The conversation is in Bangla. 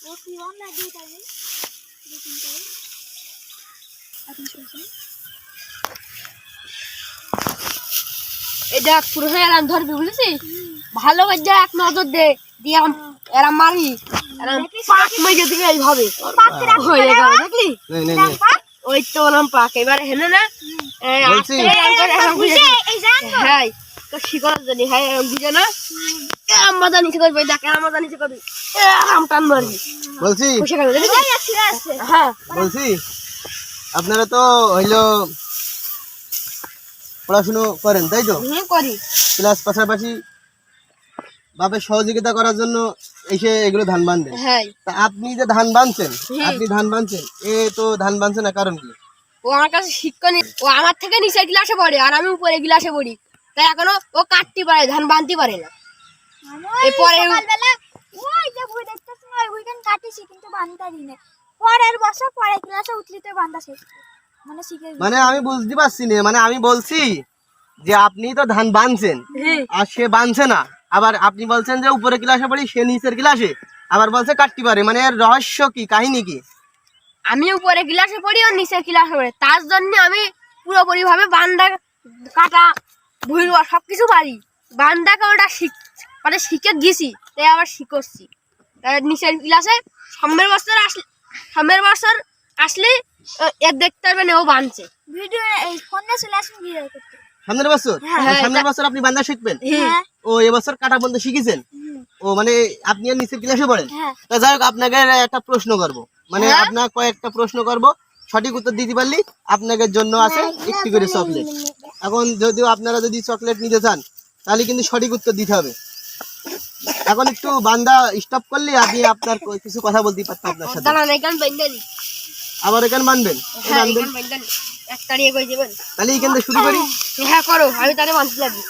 এই দেখ পুরো এরাম ধরবি বুঝেছিস, ভালো করে দেখ, নজর দে, দিয়ে এরাম মারি, এরাম পাক মেজে দিবি এইভাবে, হয়ে যাবে দেখলি? ওই তো ওরম পাক, এবার হেনে না হ্যাঁ তো শিকড় জানি, হ্যাঁ বুঝে না মজা নিচে করবে, দেখ মজা নিচে করবি, আরাম টান মারবি বলছি। হ্যাঁ বলছি আপনারা তো হইলো পড়াশুনো করেন তাই তো? করি। প্লাস পাশাপাশি বাপের সহযোগিতা করার জন্য এসে এগুলো ধান বাঁধেন। হ্যাঁ। তা আপনি যে ধান বাঁধছেন, এ তো ধান বাঁধছে না, কারণ কি? ও আমার কাছে শিক্ষা নেই, ও আমার থেকে নিচের গ্লাসে পড়ে আর আমি উপরে গ্লাসে পড়ি, তাই এখনো ও কাটতে পারে, ধান বাঁধতে পারে না। এরপরে ওই যে বই দেখতেছ না, ওইখান কাটিছি কিন্তু বাঁধতে পারি না। পরের বছর পরে ক্লাসে উঠলিতে বাঁধা শেষ মানে শিখে। মানে আমি বুঝতে পারছি না, মানে আমি বলছি যে আপনি তো ধান বাঁধছেন আর সে বাঁধছে না, আবার আপনি বলছেন যে উপরে ক্লাসে পড়ি, সে নিচের ক্লাসে আবার বলছে কাটতে পারে, মানে এর রহস্য কি, কাহিনী কি? আমি উপরে গ্লাসে পড়ি আর নিচের গ্লাসে পড়ি, তার জন্য আমি পুরোপুরি ভাবে বান্দা কাটা ভুইরোয়া সবকিছু পারি, বান্দাকে ওটা মানে শিখে গেছি, তাই আবার শিখছি। নিচের গ্লাসে সামনের বছর আসলে এর দেখতে পারবেন ও বাঁধছে। ভিডিও এই ফোনে চলে আসুন ভিডিও করতে। সামনের বছর আপনি বান্দা শিখবেন? হ্যাঁ। ও এবছর কাটা বন্ধ শিখেছেন? ও মানে আপনি আর নিচের ক্লাসে পড়েন? হ্যাঁ। তা যাই হোক, আপনাকে একটা প্রশ্ন করব, মানে আপনার কয়েকটা প্রশ্ন করব, সঠিক উত্তর দিতে পারলি আপনাদের জন্য আছে একটি করে চকলেট। এখন যদিও আপনারা যদি চকলেট নিতে চান তাহলে কিন্তু সঠিক উত্তর দিতে হবে। এখন একটু বান্দা স্টপ করলে আপনি আপনার কিছু কথা বলতে পারতাম আপনার সাথে। আবার এখানে বানবেন? একটা নিয়ে করে দেবেন, তাহলে এখান থেকে শুরু করি। হ্যাঁ করো, আমি তাহলে বাঁধতে লাগি।